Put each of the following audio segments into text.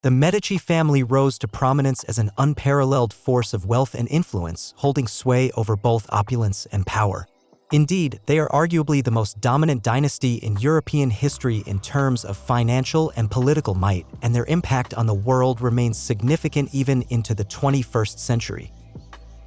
The Medici family rose to prominence as an unparalleled force of wealth and influence, holding sway over both opulence and power. Indeed, they are arguably the most dominant dynasty in European history in terms of financial and political might, and their impact on the world remains significant even into the 21st century.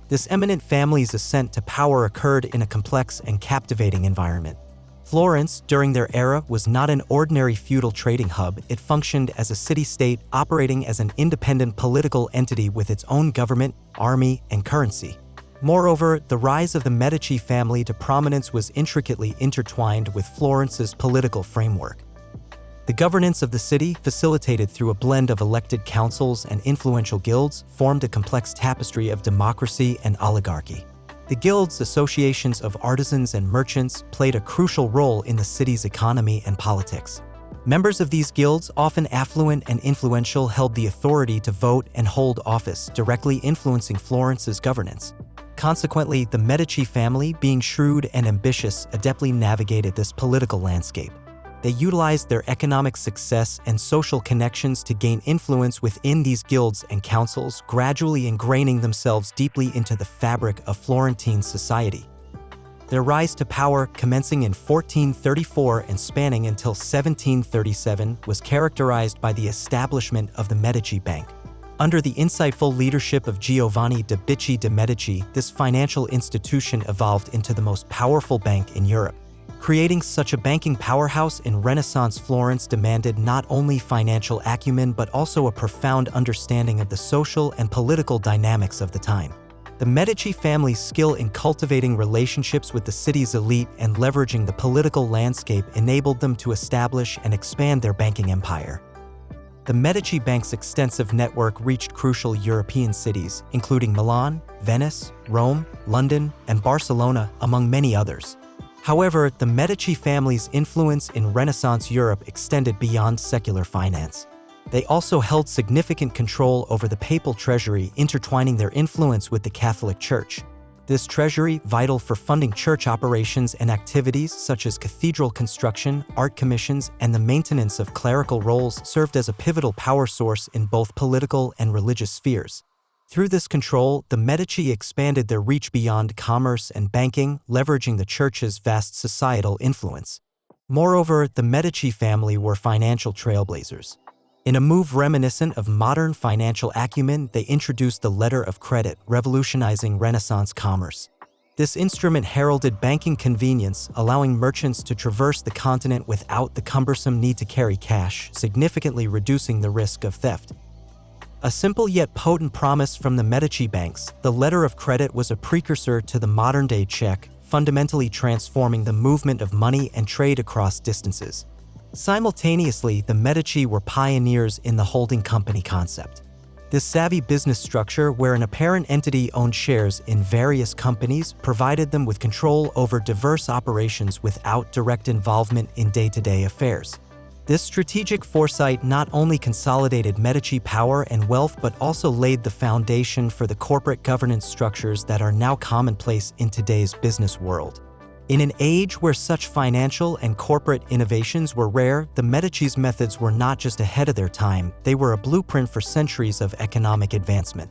This eminent family's ascent to power occurred in a complex and captivating environment. Florence, during their era, was not an ordinary feudal trading hub. It functioned as a city-state operating as an independent political entity with its own government, army, and currency. Moreover, the rise of the Medici family to prominence was intricately intertwined with Florence's political framework. The governance of the city, facilitated through a blend of elected councils and influential guilds, formed a complex tapestry of democracy and oligarchy. The guilds, associations of artisans and merchants, played a crucial role in the city's economy and politics. Members of these guilds, often affluent and influential, held the authority to vote and hold office, directly influencing Florence's governance. Consequently, the Medici family, being shrewd and ambitious, adeptly navigated this political landscape. They utilized their economic success and social connections to gain influence within these guilds and councils, gradually ingraining themselves deeply into the fabric of Florentine society. Their rise to power, commencing in 1434 and spanning until 1737, was characterized by the establishment of the Medici Bank. Under the insightful leadership of Giovanni de' Medici, this financial institution evolved into the most powerful bank in Europe. Creating such a banking powerhouse in Renaissance Florence demanded not only financial acumen but also a profound understanding of the social and political dynamics of the time. The Medici family's skill in cultivating relationships with the city's elite and leveraging the political landscape enabled them to establish and expand their banking empire. The Medici Bank's extensive network reached crucial European cities, including Milan, Venice, Rome, London, and Barcelona, among many others. However, the Medici family's influence in Renaissance Europe extended beyond secular finance. They also held significant control over the papal treasury, intertwining their influence with the Catholic Church. This treasury, vital for funding church operations and activities such as cathedral construction, art commissions, and the maintenance of clerical roles, served as a pivotal power source in both political and religious spheres. Through this control, the Medici expanded their reach beyond commerce and banking, leveraging the church's vast societal influence. Moreover, the Medici family were financial trailblazers. In a move reminiscent of modern financial acumen, they introduced the letter of credit, revolutionizing Renaissance commerce. This instrument heralded banking convenience, allowing merchants to traverse the continent without the cumbersome need to carry cash, significantly reducing the risk of theft. A simple yet potent promise from the Medici banks, the letter of credit was a precursor to the modern-day check, fundamentally transforming the movement of money and trade across distances. Simultaneously, the Medici were pioneers in the holding company concept. This savvy business structure, where an apparent entity owned shares in various companies, provided them with control over diverse operations without direct involvement in day-to-day affairs. This strategic foresight not only consolidated Medici power and wealth but also laid the foundation for the corporate governance structures that are now commonplace in today's business world. In an age where such financial and corporate innovations were rare, the Medici's methods were not just ahead of their time, they were a blueprint for centuries of economic advancement.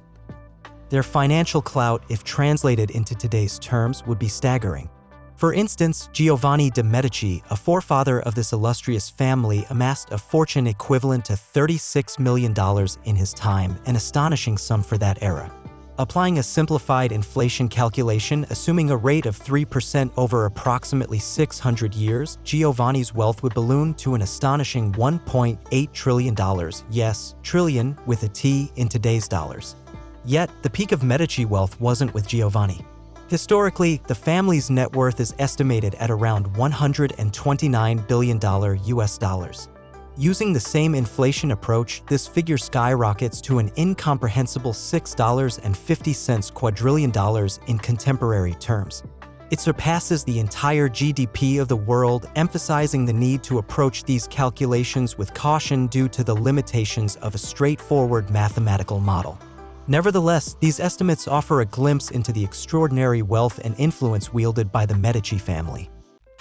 Their financial clout, if translated into today's terms, would be staggering. For instance, Giovanni de' Medici, a forefather of this illustrious family, amassed a fortune equivalent to $36 million in his time, an astonishing sum for that era. Applying a simplified inflation calculation, assuming a rate of 3% over approximately 600 years, Giovanni's wealth would balloon to an astonishing $1.8 trillion, yes, trillion with a T in today's dollars. Yet, the peak of Medici wealth wasn't with Giovanni. Historically, the family's net worth is estimated at around $129 billion US dollars. Using the same inflation approach, this figure skyrockets to an incomprehensible $6.50 quadrillion in contemporary terms. It surpasses the entire GDP of the world, emphasizing the need to approach these calculations with caution due to the limitations of a straightforward mathematical model. Nevertheless, these estimates offer a glimpse into the extraordinary wealth and influence wielded by the Medici family.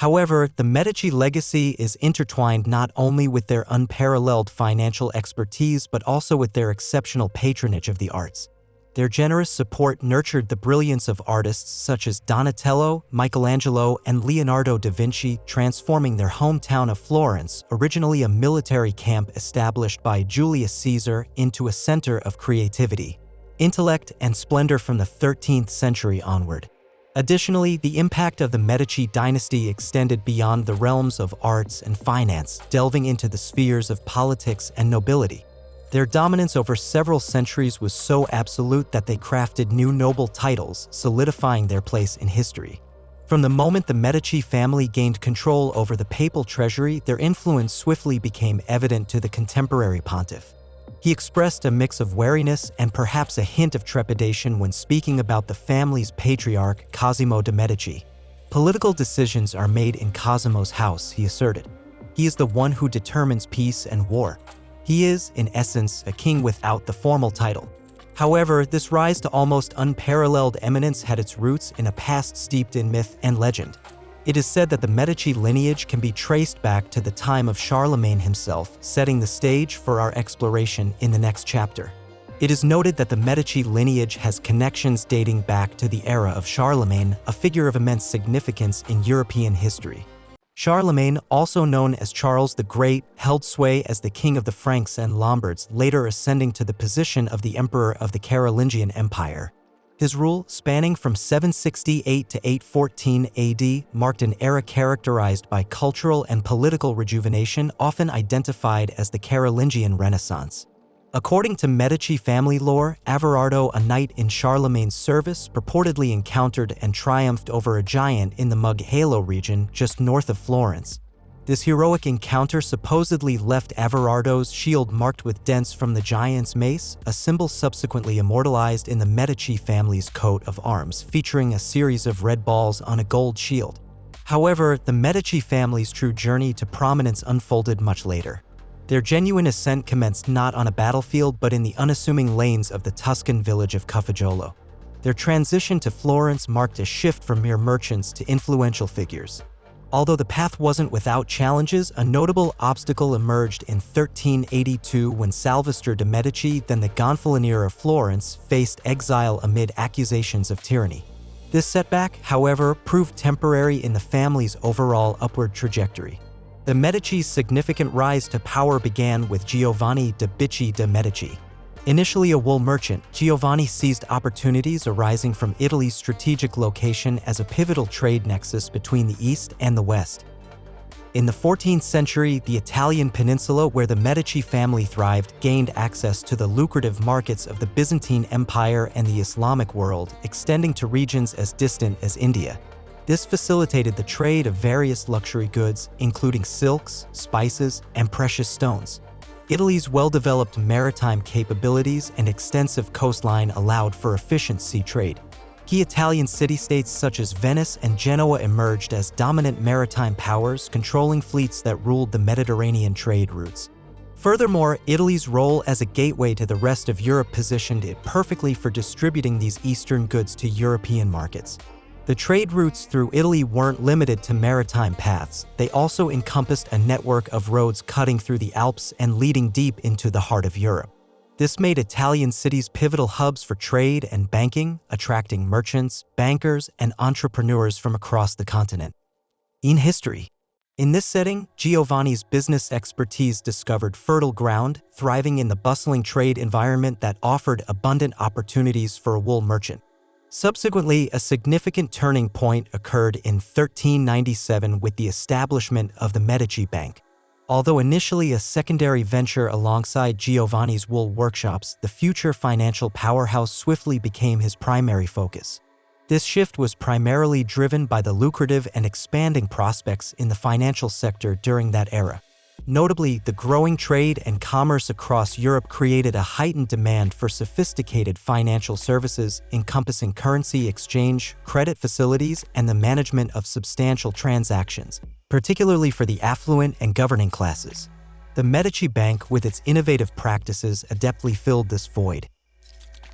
However, the Medici legacy is intertwined not only with their unparalleled financial expertise but also with their exceptional patronage of the arts. Their generous support nurtured the brilliance of artists such as Donatello, Michelangelo, and Leonardo da Vinci, transforming their hometown of Florence, originally a military camp established by Julius Caesar, into a center of creativity, intellect, and splendor from the 13th century onward. Additionally, the impact of the Medici dynasty extended beyond the realms of arts and finance, delving into the spheres of politics and nobility. Their dominance over several centuries was so absolute that they crafted new noble titles, solidifying their place in history. From the moment the Medici family gained control over the papal treasury, their influence swiftly became evident to the contemporary pontiff. He expressed a mix of wariness and perhaps a hint of trepidation when speaking about the family's patriarch, Cosimo de' Medici. Political decisions are made in Cosimo's house, he asserted. He is the one who determines peace and war. He is, in essence, a king without the formal title. However, this rise to almost unparalleled eminence had its roots in a past steeped in myth and legend. It is said that the Medici lineage can be traced back to the time of Charlemagne himself, setting the stage for our exploration in the next chapter. It is noted that the Medici lineage has connections dating back to the era of Charlemagne, a figure of immense significance in European history. Charlemagne, also known as Charles the Great, held sway as the king of the Franks and Lombards, later ascending to the position of the emperor of the Carolingian Empire. His rule, spanning from 768 to 814 AD, marked an era characterized by cultural and political rejuvenation, often identified as the Carolingian Renaissance. According to Medici family lore, Averardo, a knight in Charlemagne's service, purportedly encountered and triumphed over a giant in the Mugello region just north of Florence. This heroic encounter supposedly left Averardo's shield marked with dents from the giant's mace, a symbol subsequently immortalized in the Medici family's coat of arms, featuring a series of red balls on a gold shield. However, the Medici family's true journey to prominence unfolded much later. Their genuine ascent commenced not on a battlefield but in the unassuming lanes of the Tuscan village of Cafaggiolo. Their transition to Florence marked a shift from mere merchants to influential figures. Although the path wasn't without challenges, a notable obstacle emerged in 1382 when Salvestro de' Medici, then the Gonfalonier of Florence, faced exile amid accusations of tyranny. This setback, however, proved temporary in the family's overall upward trajectory. The Medici's significant rise to power began with Giovanni de' Bicci de' Medici. Initially a wool merchant, Giovanni seized opportunities arising from Italy's strategic location as a pivotal trade nexus between the East and the West. In the 14th century, the Italian peninsula, where the Medici family thrived, gained access to the lucrative markets of the Byzantine Empire and the Islamic world, extending to regions as distant as India. This facilitated the trade of various luxury goods, including silks, spices, and precious stones. Italy's well-developed maritime capabilities and extensive coastline allowed for efficient sea trade. Key Italian city-states such as Venice and Genoa emerged as dominant maritime powers, controlling fleets that ruled the Mediterranean trade routes. Furthermore, Italy's role as a gateway to the rest of Europe positioned it perfectly for distributing these eastern goods to European markets. The trade routes through Italy weren't limited to maritime paths. They also encompassed a network of roads cutting through the Alps and leading deep into the heart of Europe. This made Italian cities pivotal hubs for trade and banking, attracting merchants, bankers, and entrepreneurs from across the continent. In history. In this setting, Giovanni's business expertise discovered fertile ground, thriving in the bustling trade environment that offered abundant opportunities for a wool merchant. Subsequently, a significant turning point occurred in 1397 with the establishment of the Medici Bank. Although initially a secondary venture alongside Giovanni's wool workshops, the future financial powerhouse swiftly became his primary focus. This shift was primarily driven by the lucrative and expanding prospects in the financial sector during that era. Notably, the growing trade and commerce across Europe created a heightened demand for sophisticated financial services encompassing currency exchange, credit facilities, and the management of substantial transactions, particularly for the affluent and governing classes. The Medici Bank, with its innovative practices, adeptly filled this void.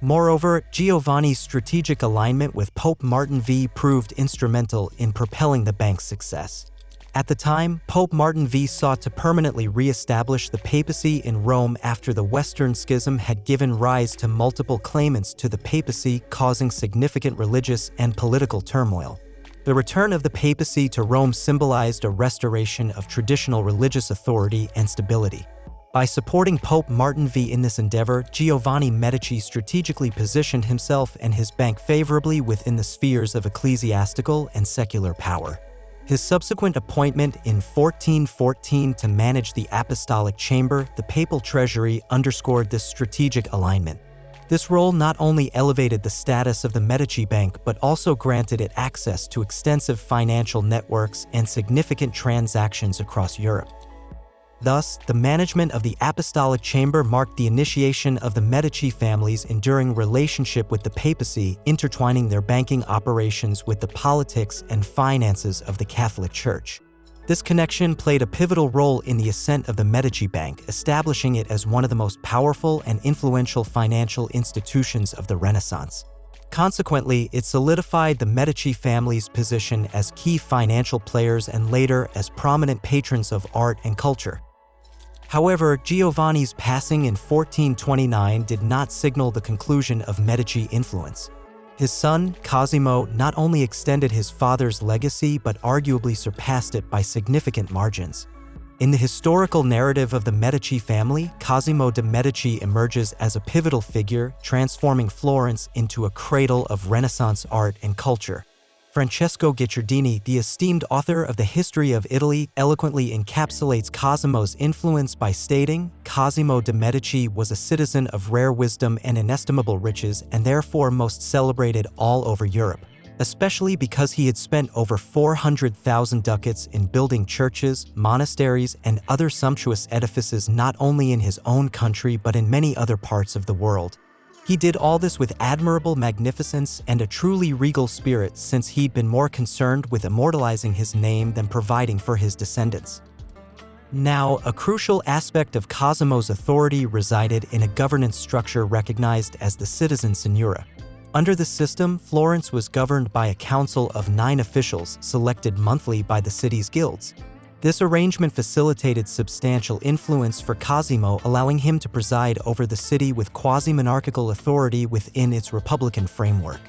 Moreover, Giovanni's strategic alignment with Pope Martin V proved instrumental in propelling the bank's success. At the time, Pope Martin V sought to permanently re-establish the papacy in Rome after the Western Schism had given rise to multiple claimants to the papacy, causing significant religious and political turmoil. The return of the papacy to Rome symbolized a restoration of traditional religious authority and stability. By supporting Pope Martin V in this endeavor, Giovanni Medici strategically positioned himself and his bank favorably within the spheres of ecclesiastical and secular power. His subsequent appointment in 1414 to manage the apostolic chamber, the papal treasury, underscored this strategic alignment. This role not only elevated the status of the Medici Bank but also granted it access to extensive financial networks and significant transactions across Europe. Thus, the management of the apostolic chamber marked the initiation of the Medici family's enduring relationship with the papacy, intertwining their banking operations with the politics and finances of the Catholic Church. This connection played a pivotal role in the ascent of the Medici Bank, establishing it as one of the most powerful and influential financial institutions of the Renaissance. Consequently, it solidified the Medici family's position as key financial players and later as prominent patrons of art and culture. However, Giovanni's passing in 1429 did not signal the conclusion of Medici influence. His son, Cosimo, not only extended his father's legacy but arguably surpassed it by significant margins. In the historical narrative of the Medici family, Cosimo de' Medici emerges as a pivotal figure, transforming Florence into a cradle of Renaissance art and culture. Francesco Guicciardini, the esteemed author of the History of Italy, eloquently encapsulates Cosimo's influence by stating, "Cosimo de' Medici was a citizen of rare wisdom and inestimable riches and therefore most celebrated all over Europe, especially because he had spent over 400,000 ducats in building churches, monasteries, and other sumptuous edifices not only in his own country but in many other parts of the world. He did all this with admirable magnificence and a truly regal spirit, since he'd been more concerned with immortalizing his name than providing for his descendants." Now, a crucial aspect of Cosimo's authority resided in a governance structure recognized as the citizen Signora. Under the system, Florence was governed by a council of 9 officials selected monthly by the city's guilds. This arrangement facilitated substantial influence for Cosimo, allowing him to preside over the city with quasi-monarchical authority within its republican framework.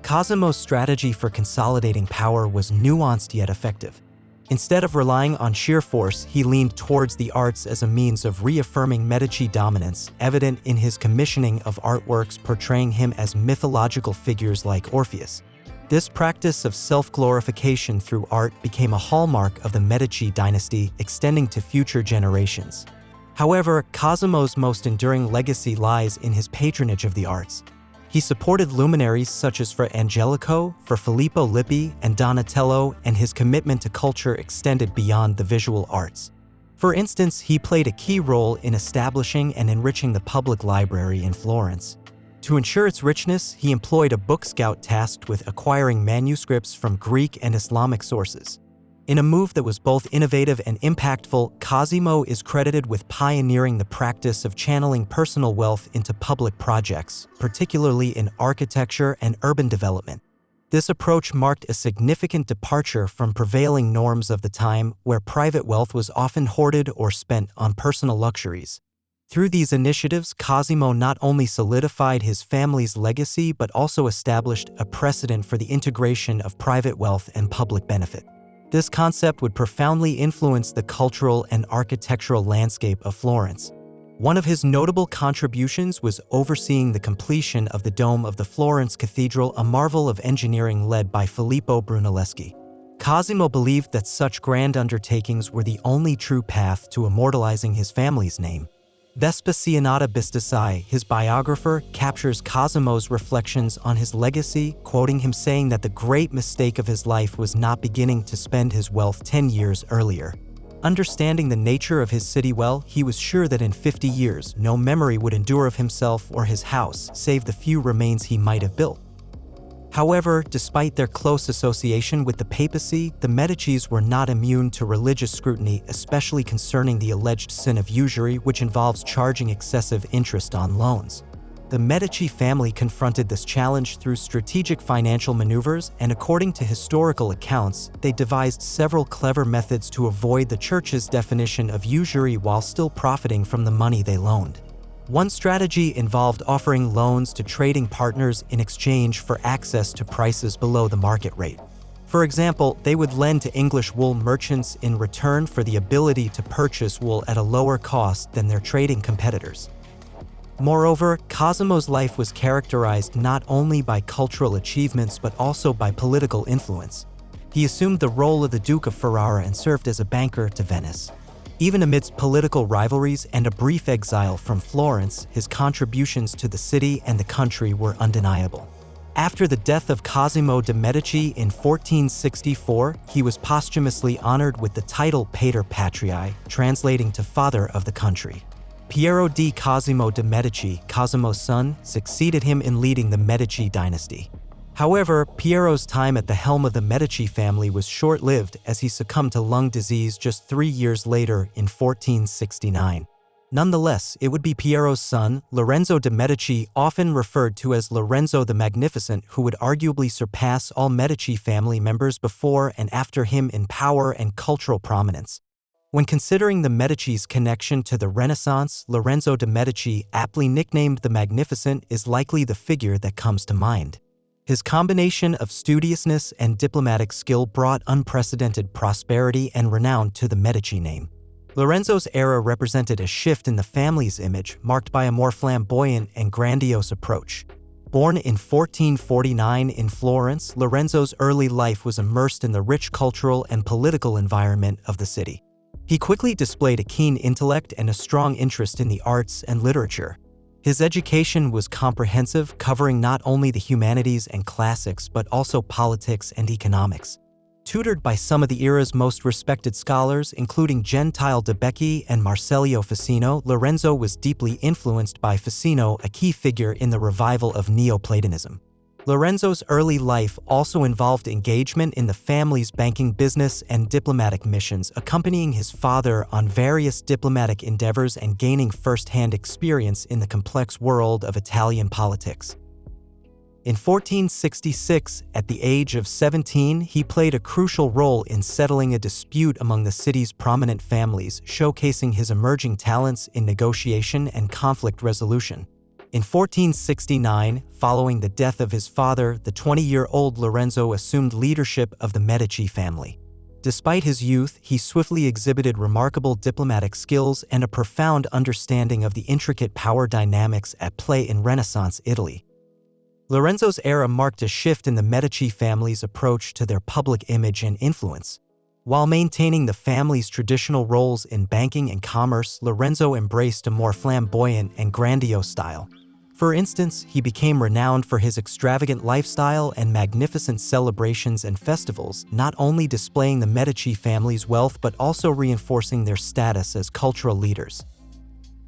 Cosimo's strategy for consolidating power was nuanced yet effective. Instead of relying on sheer force, he leaned towards the arts as a means of reaffirming Medici dominance, evident in his commissioning of artworks portraying him as mythological figures like Orpheus. This practice of self-glorification through art became a hallmark of the Medici dynasty, extending to future generations. However, Cosimo's most enduring legacy lies in his patronage of the arts. He supported luminaries such as Fra Angelico, for Filippo Lippi, and Donatello, and his commitment to culture extended beyond the visual arts. For instance, he played a key role in establishing and enriching the public library in Florence. To ensure its richness, he employed a book scout tasked with acquiring manuscripts from Greek and Islamic sources. In a move that was both innovative and impactful, Cosimo is credited with pioneering the practice of channeling personal wealth into public projects, particularly in architecture and urban development. This approach marked a significant departure from prevailing norms of the time, where private wealth was often hoarded or spent on personal luxuries. Through these initiatives, Cosimo not only solidified his family's legacy but also established a precedent for the integration of private wealth and public benefit. This concept would profoundly influence the cultural and architectural landscape of Florence. One of his notable contributions was overseeing the completion of the dome of the Florence Cathedral, a marvel of engineering led by Filippo Brunelleschi. Cosimo believed that such grand undertakings were the only true path to immortalizing his family's name. Vespasianata Bistasai, his biographer, captures Cosimo's reflections on his legacy, quoting him saying that the great mistake of his life was not beginning to spend his wealth 10 years earlier. Understanding the nature of his city well, he was sure that in 50 years, no memory would endure of himself or his house, save the few remains he might have built. However, despite their close association with the papacy, the Medicis were not immune to religious scrutiny, especially concerning the alleged sin of usury, which involves charging excessive interest on loans. The Medici family confronted this challenge through strategic financial maneuvers, and according to historical accounts, they devised several clever methods to avoid the church's definition of usury while still profiting from the money they loaned. One strategy involved offering loans to trading partners in exchange for access to prices below the market rate. For example, they would lend to English wool merchants in return for the ability to purchase wool at a lower cost than their trading competitors. Moreover, Cosimo's life was characterized not only by cultural achievements but also by political influence. He assumed the role of the Duke of Ferrara and served as a banker to Venice. Even amidst political rivalries and a brief exile from Florence, his contributions to the city and the country were undeniable. After the death of Cosimo de' Medici in 1464, he was posthumously honored with the title Pater Patriae, translating to Father of the Country. Piero di Cosimo de' Medici, Cosimo's son, succeeded him in leading the Medici dynasty. However, Piero's time at the helm of the Medici family was short-lived as he succumbed to lung disease just 3 years later in 1469. Nonetheless, it would be Piero's son, Lorenzo de' Medici, often referred to as Lorenzo the Magnificent, who would arguably surpass all Medici family members before and after him in power and cultural prominence. When considering the Medici's connection to the Renaissance, Lorenzo de' Medici, aptly nicknamed the Magnificent, is likely the figure that comes to mind. His combination of studiousness and diplomatic skill brought unprecedented prosperity and renown to the Medici name. Lorenzo's era represented a shift in the family's image, marked by a more flamboyant and grandiose approach. Born in 1449 in Florence, Lorenzo's early life was immersed in the rich cultural and political environment of the city. He quickly displayed a keen intellect and a strong interest in the arts and literature. His education was comprehensive, covering not only the humanities and classics but also politics and economics. Tutored by some of the era's most respected scholars, including Gentile de Becchi and Marsilio Ficino, Lorenzo was deeply influenced by Ficino, a key figure in the revival of Neoplatonism. Lorenzo's early life also involved engagement in the family's banking business and diplomatic missions, accompanying his father on various diplomatic endeavors and gaining first-hand experience in the complex world of Italian politics. In 1466, at the age of 17, he played a crucial role in settling a dispute among the city's prominent families, showcasing his emerging talents in negotiation and conflict resolution. In 1469, following the death of his father, the 20-year-old Lorenzo assumed leadership of the Medici family. Despite his youth, he swiftly exhibited remarkable diplomatic skills and a profound understanding of the intricate power dynamics at play in Renaissance Italy. Lorenzo's era marked a shift in the Medici family's approach to their public image and influence. While maintaining the family's traditional roles in banking and commerce, Lorenzo embraced a more flamboyant and grandiose style. For instance, he became renowned for his extravagant lifestyle and magnificent celebrations and festivals, not only displaying the Medici family's wealth but also reinforcing their status as cultural leaders.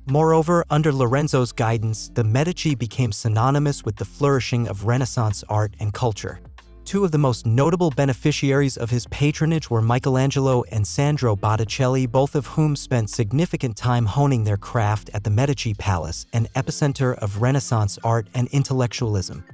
Moreover, under Lorenzo's guidance, the Medici became synonymous with the flourishing of Renaissance art and culture. Two of the most notable beneficiaries of his patronage were Michelangelo and Sandro Botticelli, both of whom spent significant time honing their craft at the Medici Palace, an epicenter of Renaissance art and intellectualism.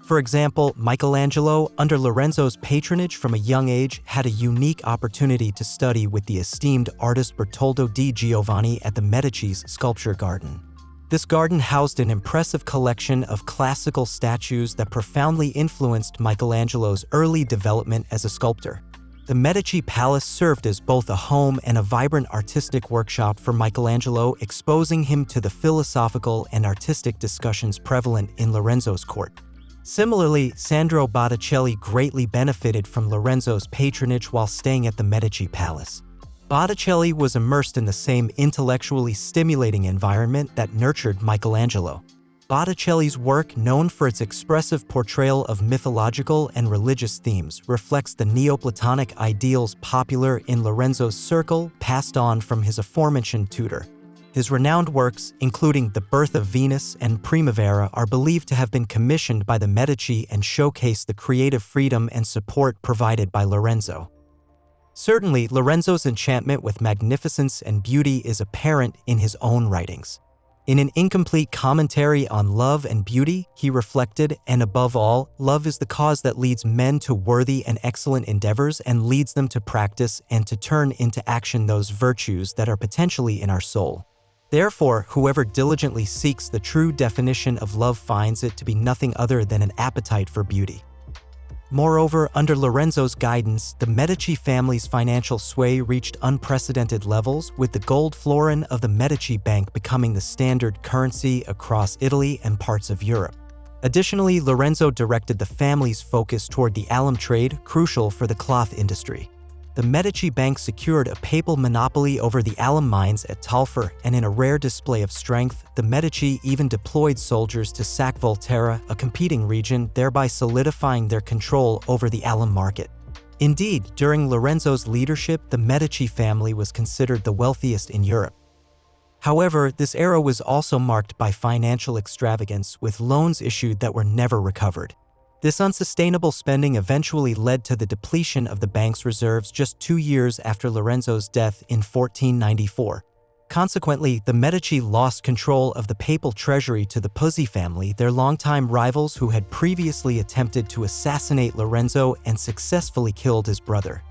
For example, Michelangelo, under Lorenzo's patronage from a young age, had a unique opportunity to study with the esteemed artist Bertoldo di Giovanni at the Medici's sculpture garden. This garden housed an impressive collection of classical statues that profoundly influenced Michelangelo's early development as a sculptor. The Medici Palace served as both a home and a vibrant artistic workshop for Michelangelo, exposing him to the philosophical and artistic discussions prevalent in Lorenzo's court. Similarly, Sandro Botticelli greatly benefited from Lorenzo's patronage while staying at the Medici Palace. Botticelli was immersed in the same intellectually stimulating environment that nurtured Michelangelo. Botticelli's work, known for its expressive portrayal of mythological and religious themes, reflects the Neoplatonic ideals popular in Lorenzo's circle, passed on from his aforementioned tutor. His renowned works, including The Birth of Venus and Primavera, are believed to have been commissioned by the Medici and showcase the creative freedom and support provided by Lorenzo. Certainly, Lorenzo's enchantment with magnificence and beauty is apparent in his own writings. In an incomplete commentary on love and beauty, he reflected, and above all, love is the cause that leads men to worthy and excellent endeavors and leads them to practice and to turn into action those virtues that are potentially in our soul. Therefore, whoever diligently seeks the true definition of love finds it to be nothing other than an appetite for beauty. Moreover, under Lorenzo's guidance, the Medici family's financial sway reached unprecedented levels, with the gold florin of the Medici Bank becoming the standard currency across Italy and parts of Europe. Additionally, Lorenzo directed the family's focus toward the alum trade, crucial for the cloth industry. The Medici Bank secured a papal monopoly over the alum mines at Talfer, and in a rare display of strength, the Medici even deployed soldiers to sack Volterra, a competing region, thereby solidifying their control over the alum market. Indeed, during Lorenzo's leadership, the Medici family was considered the wealthiest in Europe. However, this era was also marked by financial extravagance, with loans issued that were never recovered. This unsustainable spending eventually led to the depletion of the bank's reserves just 2 years after Lorenzo's death in 1494. Consequently, the Medici lost control of the papal treasury to the Puzzi family, their longtime rivals who had previously attempted to assassinate Lorenzo and successfully killed his brother.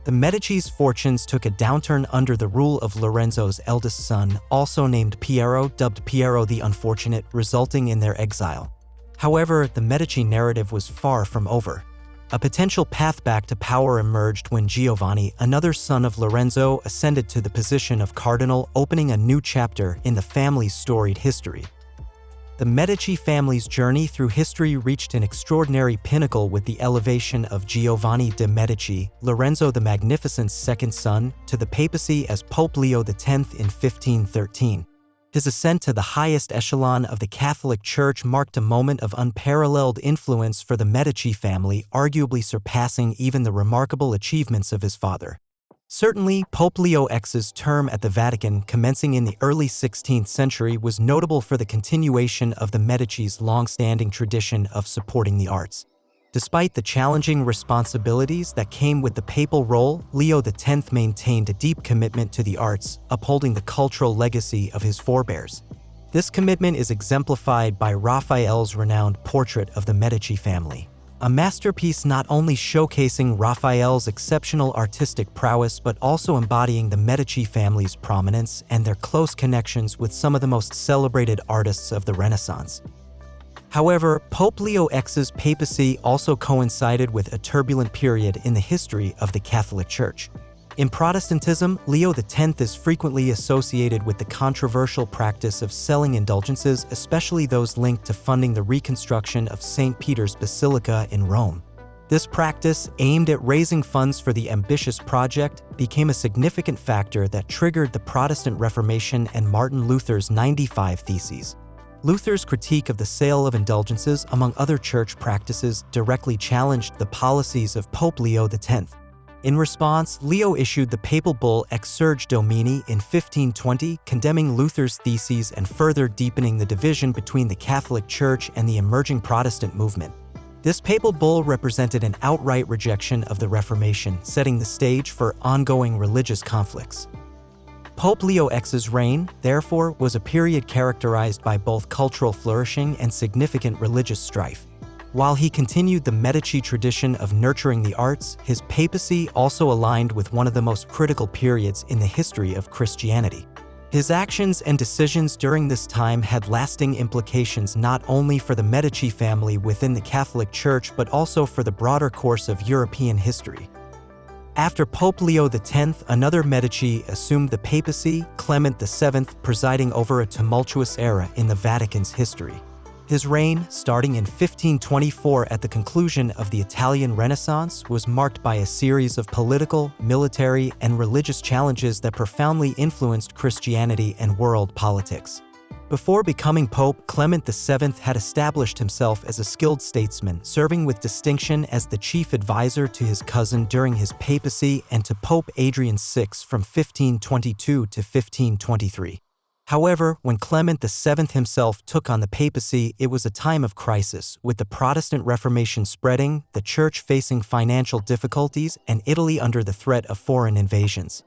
The Medici's fortunes took a downturn under the rule of Lorenzo's eldest son, also named Piero, dubbed Piero the Unfortunate, resulting in their exile. However, the Medici narrative was far from over. A potential path back to power emerged when Giovanni, another son of Lorenzo, ascended to the position of cardinal, opening a new chapter in the family's storied history. The Medici family's journey through history reached an extraordinary pinnacle with the elevation of Giovanni de' Medici, Lorenzo the Magnificent's second son, to the papacy as Pope Leo X in 1513. His ascent to the highest echelon of the Catholic Church marked a moment of unparalleled influence for the Medici family, arguably surpassing even the remarkable achievements of his father. Certainly, Pope Leo X's term at the Vatican, commencing in the early 16th century, was notable for the continuation of the Medici's long-standing tradition of supporting the arts. Despite the challenging responsibilities that came with the papal role, Leo X maintained a deep commitment to the arts, upholding the cultural legacy of his forebears. This commitment is exemplified by Raphael's renowned portrait of the Medici family, a masterpiece not only showcasing Raphael's exceptional artistic prowess but also embodying the Medici family's prominence and their close connections with some of the most celebrated artists of the Renaissance. However, Pope Leo X's papacy also coincided with a turbulent period in the history of the Catholic Church. In Protestantism, Leo X is frequently associated with the controversial practice of selling indulgences, especially those linked to funding the reconstruction of St. Peter's Basilica in Rome. This practice, aimed at raising funds for the ambitious project, became a significant factor that triggered the Protestant Reformation and Martin Luther's 95 Theses. Luther's critique of the sale of indulgences, among other church practices, directly challenged the policies of Pope Leo X. In response, Leo issued the papal bull Exsurge Domini in 1520, condemning Luther's theses and further deepening the division between the Catholic Church and the emerging Protestant movement. This papal bull represented an outright rejection of the Reformation, setting the stage for ongoing religious conflicts. Pope Leo X's reign, therefore, was a period characterized by both cultural flourishing and significant religious strife. While he continued the Medici tradition of nurturing the arts, his papacy also aligned with one of the most critical periods in the history of Christianity. His actions and decisions during this time had lasting implications not only for the Medici family within the Catholic Church but also for the broader course of European history. After Pope Leo X, another Medici assumed the papacy, Clement VII, presiding over a tumultuous era in the Vatican's history. His reign, starting in 1524 at the conclusion of the Italian Renaissance, was marked by a series of political, military, and religious challenges that profoundly influenced Christianity and world politics. Before becoming Pope, Clement VII had established himself as a skilled statesman, serving with distinction as the chief advisor to his cousin during his papacy and to Pope Adrian VI from 1522 to 1523. However, when Clement VII himself took on the papacy, it was a time of crisis, with the Protestant Reformation spreading, the Church facing financial difficulties, and Italy under the threat of foreign invasions.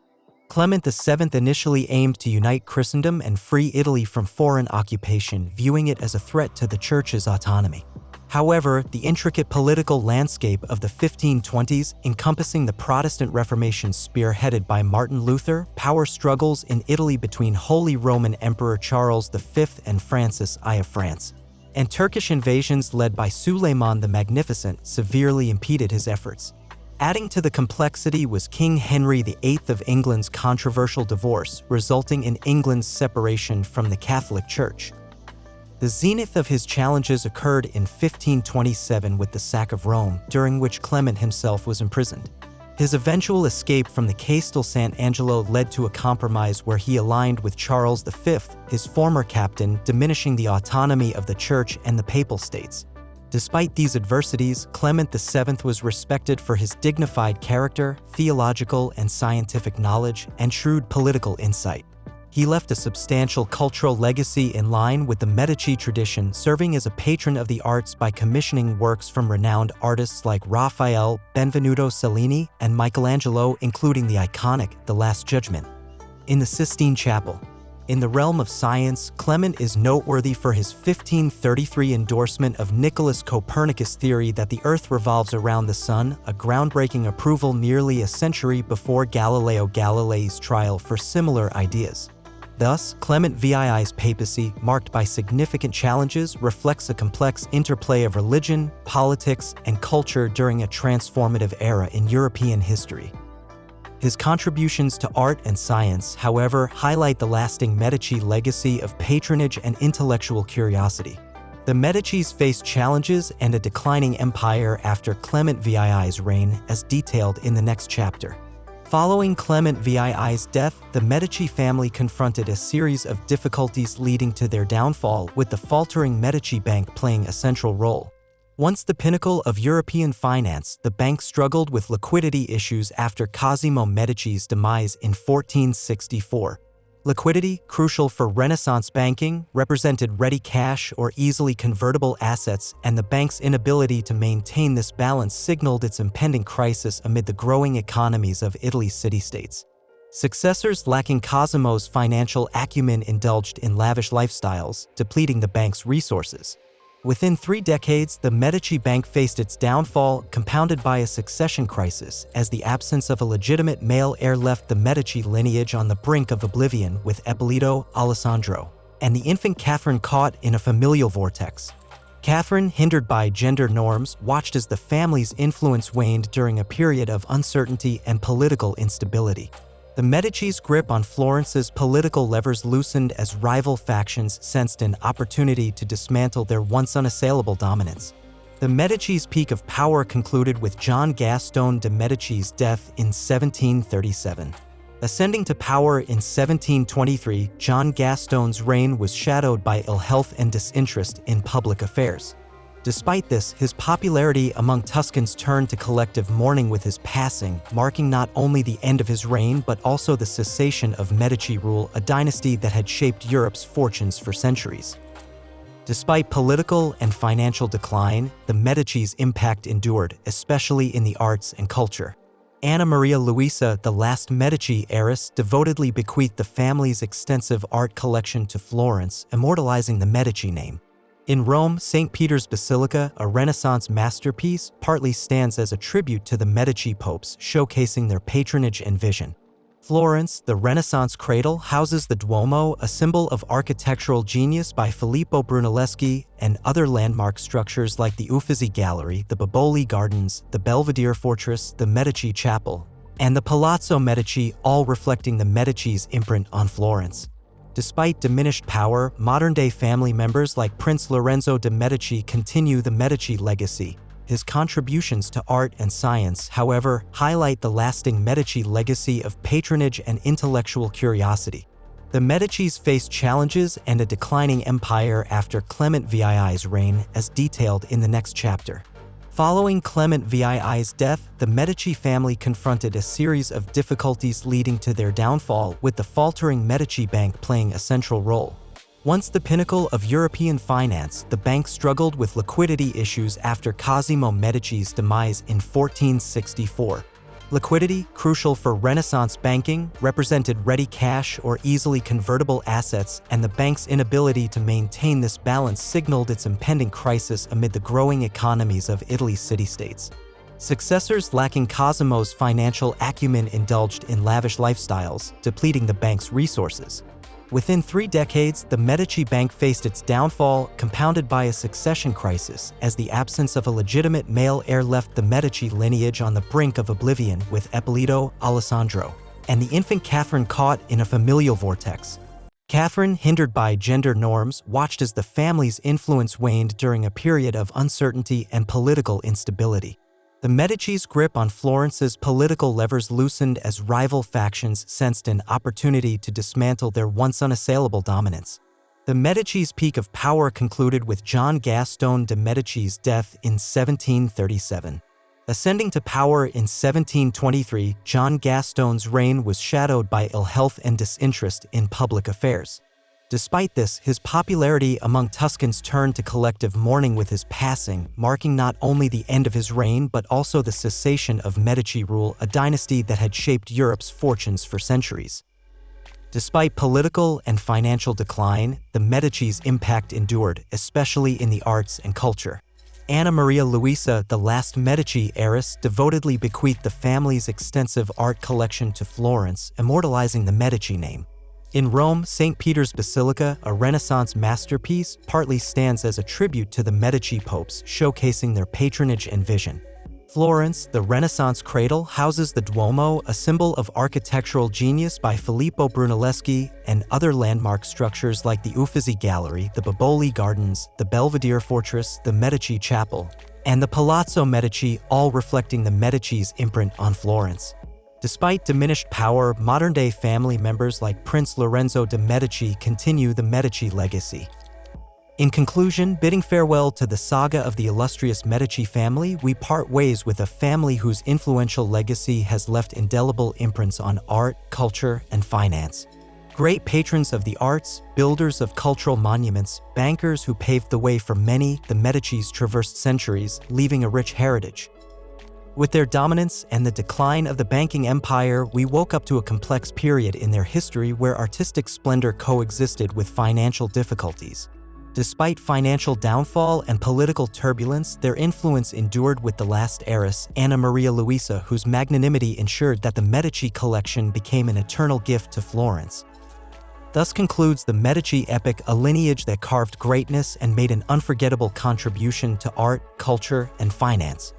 Clement VII initially aimed to unite Christendom and free Italy from foreign occupation, viewing it as a threat to the Church's autonomy. However, the intricate political landscape of the 1520s, encompassing the Protestant Reformation spearheaded by Martin Luther, power struggles in Italy between Holy Roman Emperor Charles V and Francis I of France, and Turkish invasions led by Suleiman the Magnificent severely impeded his efforts. Adding to the complexity was King Henry VIII of England's controversial divorce, resulting in England's separation from the Catholic Church. The zenith of his challenges occurred in 1527 with the sack of Rome, during which Clement himself was imprisoned. His eventual escape from the Castel Sant'Angelo led to a compromise where he aligned with Charles V, his former captain, diminishing the autonomy of the Church and the Papal States. Despite these adversities, Clement VII was respected for his dignified character, theological and scientific knowledge, and shrewd political insight. He left a substantial cultural legacy in line with the Medici tradition, serving as a patron of the arts by commissioning works from renowned artists like Raphael, Benvenuto Cellini, and Michelangelo, including the iconic The Last Judgment. In the Sistine Chapel. In the realm of science, Clement is noteworthy for his 1533 endorsement of Nicholas Copernicus' theory that the Earth revolves around the Sun, a groundbreaking approval nearly a century before Galileo Galilei's trial for similar ideas. Thus, Clement VII's papacy, marked by significant challenges, reflects a complex interplay of religion, politics, and culture during a transformative era in European history. His contributions to art and science, however, highlight the lasting Medici legacy of patronage and intellectual curiosity. The Medicis faced challenges and a declining empire after Clement VII's reign, as detailed in the next chapter. Following Clement VII's death, the Medici family confronted a series of difficulties leading to their downfall, with the faltering Medici Bank playing a central role. Once the pinnacle of European finance, the bank struggled with liquidity issues after Cosimo Medici's demise in 1464. Liquidity, crucial for Renaissance banking, represented ready cash or easily convertible assets, and the bank's inability to maintain this balance signaled its impending crisis amid the growing economies of Italy's city-states. Successors lacking Cosimo's financial acumen indulged in lavish lifestyles, depleting the bank's resources. Within 3 decades, the Medici Bank faced its downfall, compounded by a succession crisis, as the absence of a legitimate male heir left the Medici lineage on the brink of oblivion, with Ippolito, Alessandro, and the infant Catherine caught in a familial vortex. Catherine, hindered by gender norms, watched as the family's influence waned during a period of uncertainty and political instability. The Medici's grip on Florence's political levers loosened as rival factions sensed an opportunity to dismantle their once unassailable dominance. The Medici's peak of power concluded with John Gaston de' Medici's death in 1737. Ascending to power in 1723, John Gaston's reign was shadowed by ill health and disinterest in public affairs. Despite this, his popularity among Tuscans turned to collective mourning with his passing, marking not only the end of his reign but also the cessation of Medici rule, a dynasty that had shaped Europe's fortunes for centuries. Despite political and financial decline, the Medici's impact endured, especially in the arts and culture. Anna Maria Luisa, the last Medici heiress, devotedly bequeathed the family's extensive art collection to Florence, immortalizing the Medici name. In Rome, St. Peter's Basilica, a Renaissance masterpiece, partly stands as a tribute to the Medici popes, showcasing their patronage and vision. Florence, the Renaissance cradle, houses the Duomo, a symbol of architectural genius by Filippo Brunelleschi, and other landmark structures like the Uffizi Gallery, the Boboli Gardens, the Belvedere Fortress, the Medici Chapel, and the Palazzo Medici, all reflecting the Medici's imprint on Florence. Despite diminished power, modern-day family members like Prince Lorenzo de' Medici continue the Medici legacy. His contributions to art and science, however, highlight the lasting Medici legacy of patronage and intellectual curiosity. The Medicis faced challenges and a declining empire after Clement VII's reign, as detailed in the next chapter. Following Clement VII's death, the Medici family confronted a series of difficulties leading to their downfall, with the faltering Medici Bank playing a central role. Once the pinnacle of European finance, the bank struggled with liquidity issues after Cosimo Medici's demise in 1464. Liquidity, crucial for Renaissance banking, represented ready cash or easily convertible assets, and the bank's inability to maintain this balance signaled its impending crisis amid the growing economies of Italy's city-states. Successors lacking Cosimo's financial acumen indulged in lavish lifestyles, depleting the bank's resources. Within 3 decades, the Medici Bank faced its downfall, compounded by a succession crisis, as the absence of a legitimate male heir left the Medici lineage on the brink of oblivion, with Ippolito, Alessandro, and the infant Catherine caught in a familial vortex. Catherine, hindered by gender norms, watched as the family's influence waned during a period of uncertainty and political instability. The Medici's grip on Florence's political levers loosened as rival factions sensed an opportunity to dismantle their once unassailable dominance. The Medici's peak of power concluded with John Gaston de Medici's death in 1737. Ascending to power in 1723, John Gaston's reign was shadowed by ill health and disinterest in public affairs. Despite this, his popularity among Tuscans turned to collective mourning with his passing, marking not only the end of his reign but also the cessation of Medici rule, a dynasty that had shaped Europe's fortunes for centuries. Despite political and financial decline, the Medici's impact endured, especially in the arts and culture. Anna Maria Luisa, the last Medici heiress, devotedly bequeathed the family's extensive art collection to Florence, immortalizing the Medici name. In Rome, St. Peter's Basilica, a Renaissance masterpiece, partly stands as a tribute to the Medici popes, showcasing their patronage and vision. Florence, the Renaissance cradle, houses the Duomo, a symbol of architectural genius by Filippo Brunelleschi, and other landmark structures like the Uffizi Gallery, the Boboli Gardens, the Belvedere Fortress, the Medici Chapel, and the Palazzo Medici, all reflecting the Medici's imprint on Florence. Despite diminished power, modern-day family members like Prince Lorenzo de Medici continue the Medici legacy. In conclusion, bidding farewell to the saga of the illustrious Medici family, we part ways with a family whose influential legacy has left indelible imprints on art, culture, and finance. Great patrons of the arts, builders of cultural monuments, bankers who paved the way for many, the Medicis traversed centuries, leaving a rich heritage. With their dominance and the decline of the banking empire, we woke up to a complex period in their history where artistic splendor coexisted with financial difficulties. Despite financial downfall and political turbulence, their influence endured with the last heiress, Anna Maria Luisa, whose magnanimity ensured that the Medici collection became an eternal gift to Florence. Thus concludes the Medici epic, a lineage that carved greatness and made an unforgettable contribution to art, culture, and finance.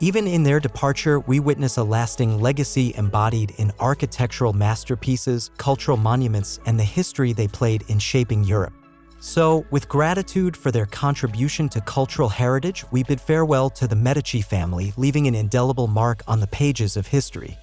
Even in their departure, we witness a lasting legacy embodied in architectural masterpieces, cultural monuments, and the history they played in shaping Europe. So, with gratitude for their contribution to cultural heritage, we bid farewell to the Medici family, leaving an indelible mark on the pages of history.